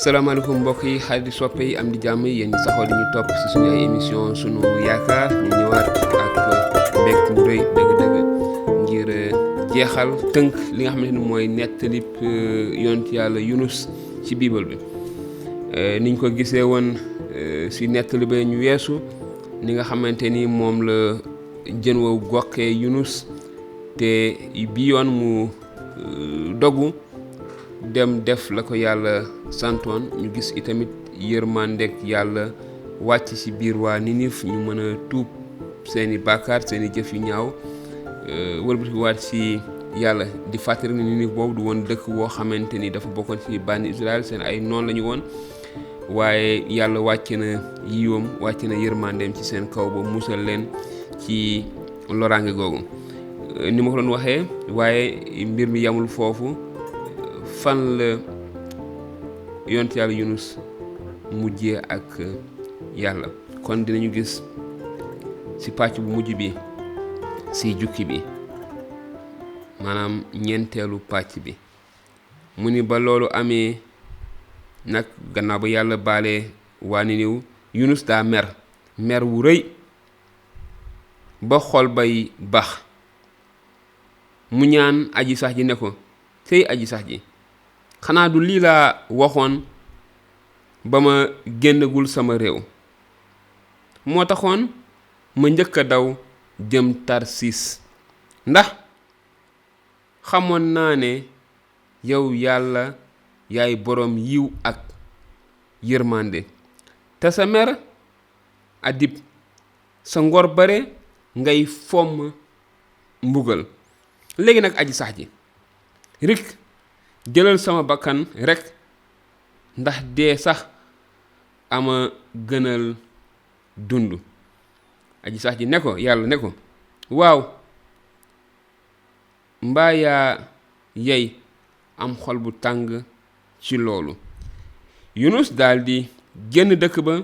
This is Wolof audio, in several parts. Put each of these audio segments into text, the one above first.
salaamaaleykum mbokk yi xarit di soppe yi am di jàmm yi yéen ñi saxoo di ñu topp si suñu ay émission sunu yaakaar ñu ñëwaat ak mbégte mu rëy dëgg-dëgg ngir jeexal tënk li nga xamante ni mooy nettalib yonent yàlla Yunus ci biibal bi niñ ko gisee woon si nettali ba ñu weesu ni nga xamante ni moom la jën wow goqee Yunus te bi yoon mu dogu dem def la ko yàlla santoon ñu gis itamit yërmandek yàlla wàcc ci biir waa Ninif ñu mën a tuub seeni bàkkaar seeni jëf yu ñaaw wëlbati waat ci yàlla di fàttali ne Ninif boobu du woon dëkk woo xamante ni dafa bokkoon ci bànni Israël seen ay noon la ñu woon waaye yàlla wàcc na yiwam wàcc na yërmandeem ci seen kaw ba musal leen ci loraange googu ni ma ko doon waxee waaye mbir mi yamul foofu fan la yonent yàlla Yunus mujjee ak yàlla kon dinañu gis ci pàcc bu mujj bi ci jukki bi maanaam ñeenteelu pàcc bi mu ni ba loolu amee nag gannaaw ba yàlla baale waa Niniw Yunus daa mer wu rëy ba xol bay bax mu ñaan aji sax ji ne ko tey aji sax ji xanaa du lii laa waxoon ba ma génnagul sama réew moo taxoon ma njëkk a daw jëm Tarsis ndax xamoon naa ne yow yàlla yaay boroom yiw ak yërmande te sa mer adib sa ngor bare ngay fomm mbugal léegi nag aji sax ji rik jëlal sama bakkan rekk ndax dee sax ama gënal dund aji sax ji ne ko yàlla ne ko waaw mbaa yaa yey am xol bu tàng ci loolu Yunus daldi génn dëkk ba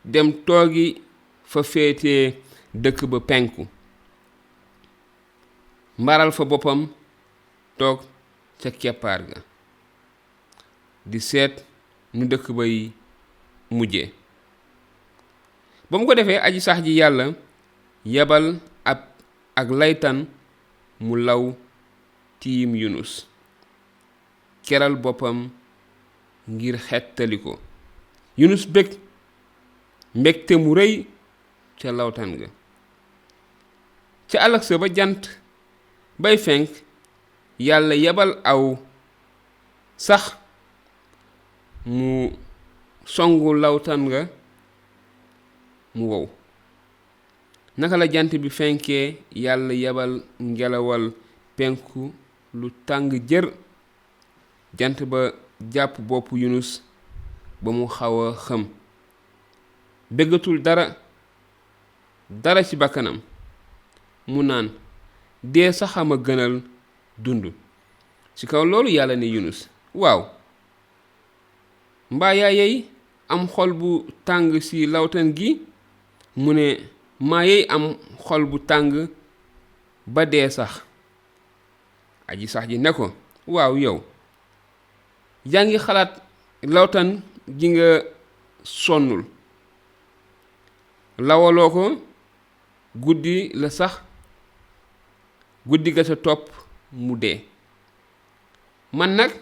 dem toogi fa féetee dëkk ba penku mbaral fa boppam toog ca keppaar ga di seet nu dëkk bay mujjee ba mu ko defee aji sax ji yàlla yebal ak laytan mu law tiim Yunus keral boppam ngir xettali ko Yunus bég mbégte mu rëy ca lawtan ga ca ëllëg sa ba jant bay fenk yàlla yebal aw sax mu songu lawtan nga mu wow naka la jant bi fenkee yàlla yebal ngelawal penku lu tàng jër jant ba jàpp boppu Yunus ba mu xaw a xëm déggatul dara ci bakkanam mu naan dee saxama gënal dund ci kaw loolu yàlla ne Yunus waaw mbaa yaa yey am xol bu tàng ci lawtan gi mu ne maa yey am xol bu tàng ba dee sax aji sax ji ne ko waaw yow yaa ngi xalaat lawtan gi nga sonnul lawaloo ko guddi la sax guddi ga sa topp mu dee man nag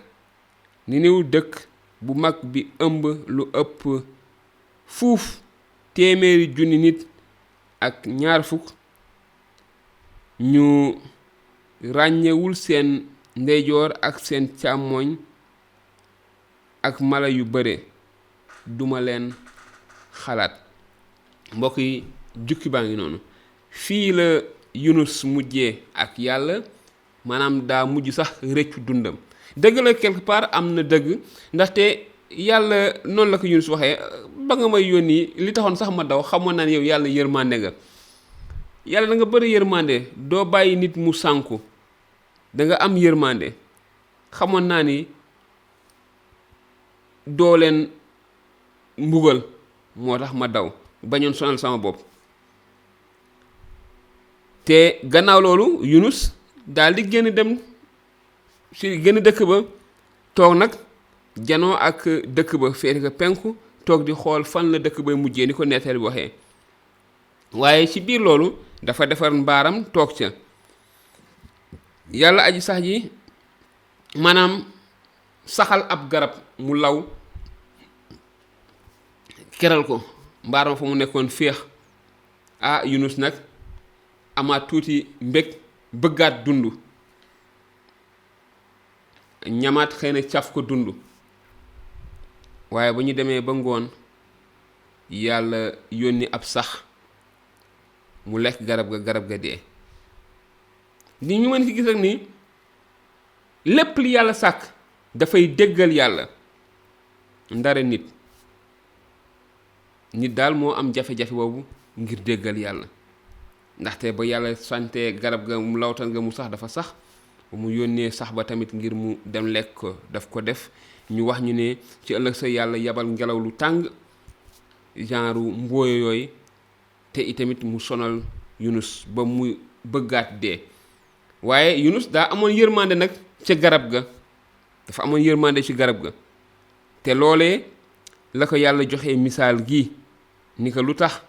Niniw dëkk bu mag bi ëmb lu ëpp fuuf 100,000 nit ak 20 ñu ràññewul seen ndeyjoor ak seen càmmooñ ak mala yu bare duma leen xalaat mbokk yi jukki baa ngi noonu fii la Yunus mujjee ak yàlla maanaam daa mujj sax rëccu dundam dëgg la quelque part am na dëgg ndaxte yàlla noonu la ko Yunus waxee ba nga may yónni li taxoon sax ma daw xamoon naa ne yow yàlla yërmande nga yàlla da nga bëri yërmande doo bàyyi nit mu sànku da nga am yërmande xamoon naa ni doo leen mbugal moo tax ma daw bañoon sonal sama bopp te gannaaw loolu Yunus daal di génn dem ci génn dëkk ba toog nag janoo ak dëkk ba féete ko penku toog di xool fan la dëkk bay mujjee ni ko nettali bi waxee. waaye ci biir loolu dafa defar mbaaram toog ca. yàlla aji sax ji maanaam saxal ab garab mu law keral ko mbaaram fa mu nekkoon féex. Yunus nag amaat tuuti mbég bëggaat dund, ñamaat xëy na caf ko dund. waaye ba ñu demee ba ngoon yàlla yónni ab sax mu lekk garab ga dee. li ñu mën ci gis rek ni lépp li yàlla sàkk dafay déggal yàlla, ndare nit daal moo am jafe-jafe boobu ngir déggal yàlla. ndaxte ba yàlla sante garab ga mu lawtan nga mu sax dafa sax, ba mu yónnee sax ba tamit ngir mu dem lekk ko daf ko def. ñu wax ñu ne ci ëllëg sa yàlla yabal ngelaw lu tàng genre mbooyo yooyu, te itamit mu sonal Yunus ba mu bëggaat dee. waaye Yunus daa amoon yërmande nag ca garab ga, dafa amoon yërmande ci garab ga. te loolee la ko yàlla joxe misaal gi ni ko lu tax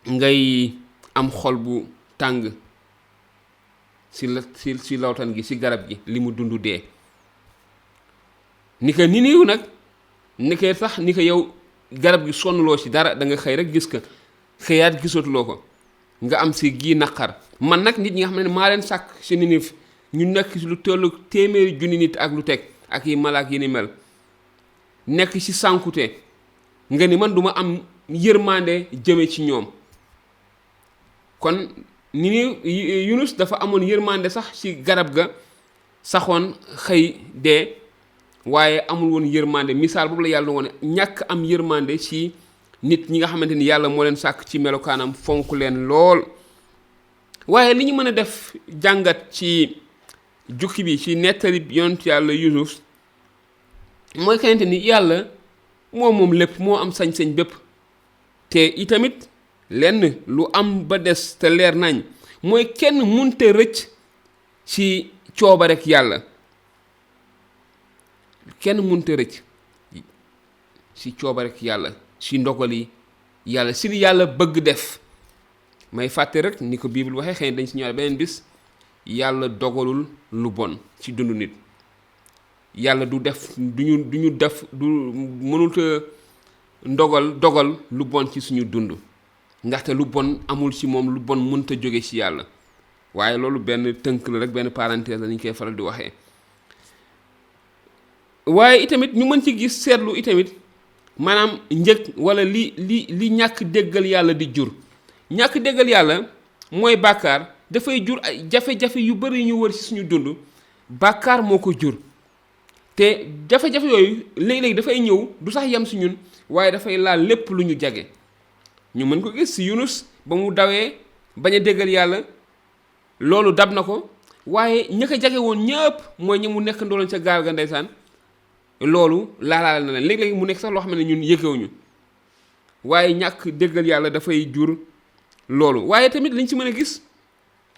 ngay am xol bu tàng si lawtan gi, si garab gi li mu dund dee. ni ko Niniw nag ni ko sax ni ko yow garab gi sonnloo ci dara, da nga xëy rek gis ko xëyaat gisatuloo ko nga am si gii naqar. man nag nit ñi nga xam ne maa leen sàkk si Niniw ñu nekk ci lu tollu 100,000 nit ak lu teg ak yi malaak yi ni mel nekk ci sànkute, nga ni man duma am yërmande jëme ci ñoom. kon Yunus dafa amoon yërmande sax ci garab ga saxoon xëy dee, waaye amul woon yërmande. misaal boobu la yàlla woon ñàkk am yërmande ci nit ñi nga xamante ni yàlla moo leen sàkk ci melokaanam fonk leen lool. waaye li ñu mën a def jàngat ci jukki bi ci nettali yonent yàlla Yunus mooy xamante ni yàlla moom lépp, moo am sañ-sañ bépp. te itamit lenn lu am ba des te leer nañ mooy kenn munte rëcc ci coobarek yàlla. kenn munte rëcc ci coobarek yàlla, ci ndogal yi yàlla, ci li yàlla bëgg def. may fàtte rek ni ko Bible waxee, xëy na dañ ci ñëwaat beneen bis, yàlla dogalul lu bon ci dundu nit. yàlla du mënut dogal lu bon ci suñu dund, ndaxte lu bon amul ci moom, lu bon mënta jóge ci yàlla. waaye loolu benn tënk la rek, benn parenthèse la ñu koy faral di waxee. waaye itamit ñu mën ci gis seetlu itamit maanaam njëg wala li ñàkk déggal yàlla di jur. ñàkk déggal yàlla mooy bàkkaar, dafay jur ay jafe-jafe yu bari ñu wër ci suñu dund. bàkkaar moo ko jur, te jafe-jafe yooyu léeg-léeg dafay ñëw du sax yem ci ñun, waaye dafay laal lépp lu ñu jage. ñu mën ko gis ci Yunus ba mu dawee bañ a déggal yàlla, loolu dab na ko. waaye ña ko jage woon ñëpp mooy ñi mu nekk ndooloon ca gaal ga ndeysaan, loolu laalaal na leen. léeg-léeg mu nekk sax loo xam ne ñun yëgewuñu, waaye ñàkk déggal yàlla dafay jur loolu. waaye tamit liñ ci mën a gis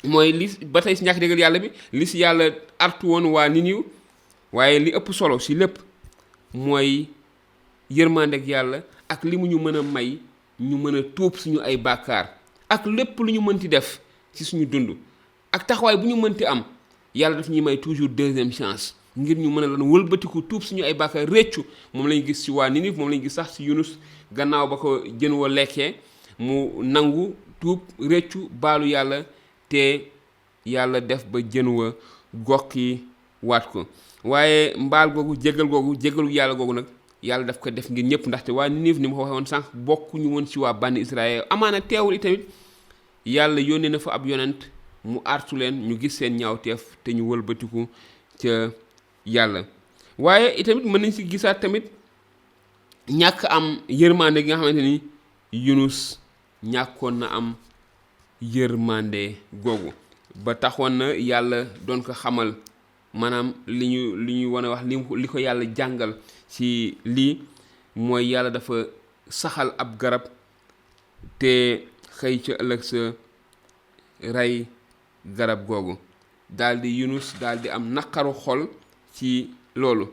mooy li ba tey si ñàkk déggal yàlla bi, li si yàlla artu woon waa Niniw, waaye li ëpp solo si lépp mooy yërmandeg yàlla ak li mu ñu mën a may ñu mën a tuub suñu ay bàkkaar ak lépp lu ñu mënti def ci suñu dund ak taxawaay bu ñu mënti am. yàlla daf ñuy may toujours deuxième chance ngir ñu mën a lan wëlbatiku tuub suñu ay bàkkaar réccu. moom lañu gis ci waa Niniw, moom lañu gis sax ci Yunus gannaaw ba ko jën wa lekkee mu nangu tuub réccu baalu yàlla, te yàlla def ba jën wa gokki waat ko. waaye mbaal googu jégalu yàlla googu nag yàlla daf ko def ngir ñëpp, ndaxte waa Niniw ni ma ko waxee woon sànq bokkuñu woon ci waa bànni Israël. amaana teewul itamit yàlla yónnee na fa ab yonent mu artu leen, ñu gis seen ñaawteef te ñu wëlbatiku ca yàlla. waaye itamit mën nañ ci gisaat tamit ñàkk am yërmande gi nga xamante ni Yunus ñàkkoon na am yërmande googu, ba taxoon na yàlla doon ko xamal maanaam li ñu wan a wax li ko yàlla jàngal ci lii mooy yàlla dafa saxal ab garab te xëy ca ëllëg sa rey garab googu. daldi Yunus daldi am naqaru xol ci loolu.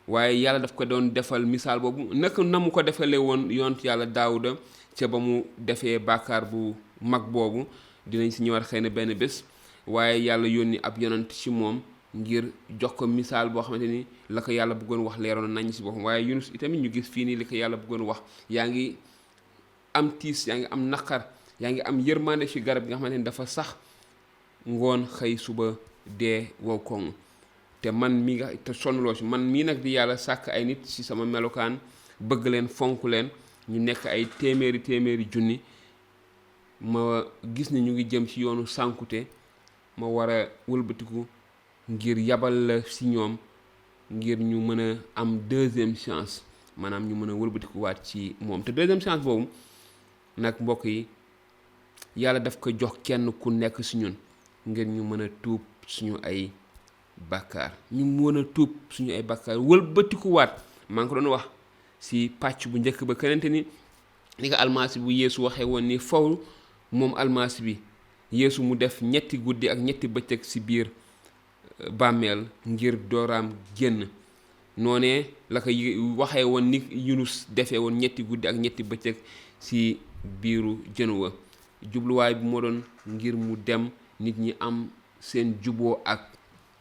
waaye yàlla daf ko doon defal misaal boobu naka na mu ko defalee woon yonent yàlla Daawuda ca ba mu defee bàkkaar bu mag boobu. dinañ si ñëwaat xëy na benn bés, waaye yàlla yónni ab yonent ci moom ngir jox ko misaal boo xamante ni la ko yàlla bëggoon wax leeroon nañ si boppam. waaye Yunus itamit ñu gis fii nii li ko yàlla bëggoon wax, yaa ngi am tiis, yaa ngi am naqar, yaa ngi am yërmande ci garab gi nga xamante ni dafa sax ngoon xëy suba dee wow koŋ. te man mi nga te sonnloo si man mii nag di yàlla sàkk ay nit ci sama melokaan, bëgg leen fonk leen, ñu nekk ay téeméeri junni, ma gis ni ñu ngi jëm ci yoonu sànkute, ma war a wëlbatiku ngir yabal la ci ñoom ngir ñu mën a am deuxième chance, maanaam ñu mën a wëlbatiku waat ci moom. te deuxième chance boobu nag mbokk yi yàlla daf ko jox kenn ku nekk ci ñun ngir ñu mën a tuub suñu ay bàkkaar, ñu mën a tuub suñu ay bàkkaar wëlbatiku waat. maa ngi ko doon wax ci pàcc bu njëkk ba kenente ni li ko almasi bu Yeesu waxee woon ni faw moom almasi bi Yeesu mu def 3 guddi ak 3 bëccëg ci biir bàmmeel ngir dooraam génn. noonee la ko waxee woon ni Yunus defee woon 3 guddi ak 3 bëccëg ci biiru jën wa. jubluwaay bi moo doon ngir mu dem nit ñi am seen juboo ak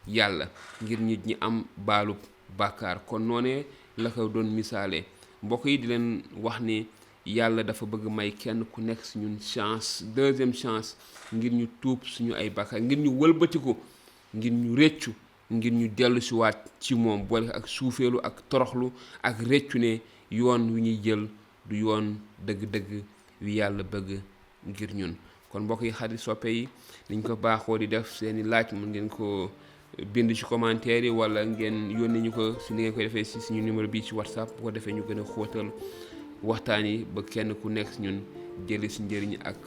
yàlla, ngir nit ñi am baalub bàkkaar. kon noonee la ko doon misaale. mbokk yi di leen wax ni yàlla dafa bëgg may kenn ku nekk ci ñun chance, deuxième chance, ngir ñu tuub suñu ay bàkkaar, ngir ñu wëlbatiku, ngir ñu réccu, ngir ñu dellu si waat ci moom, boole ak suufeelu ak toroxlu ak réccu ne yoon wi ñuy jël du yoon dëgg-dëgg wi yàlla bëgg ngir ñun. kon mbokk yi, xarit soppe yi, niñ ko baaxoo di def, seeni laaj mën ngeen ko bind ci commentaire yi wala ngeen yónnee ñu ko si ni ngeen koy defee si suñu numéro bii ci WhatsApp. bu ko defee ñu gën a xóotal waxtaan yi ba kenn ku nekk si ñun jëli si njëriñ ak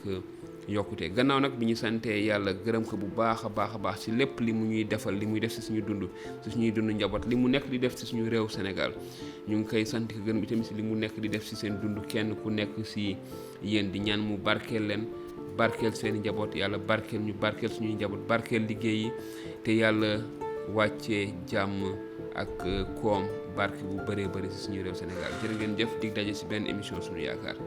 yokkute. gannaaw nag bi ñu santee yàlla gërëm ko bu baax a baax ci lépp li mu ñuy defal, li muy def si suñu dund, si suñuy dund njaboot, li mu nekk di def si suñu réew Sénégal, ñu ngi koy sant ko gërëm itam si li mu nekk di def si seen dund kenn ku nekk si yéen. di ñaan mu barkeel leen, barkeel seen njaboot, yàlla barkeel ñu, barkeel suñuy njaboot, barkeel liggéey yi, te yàlla wàccee jàmm ak koom barke bu bëree bëri si suñu réew Sénégal. jërë ngeen jëf, dig daje si benn émission Sunu Yaakaar.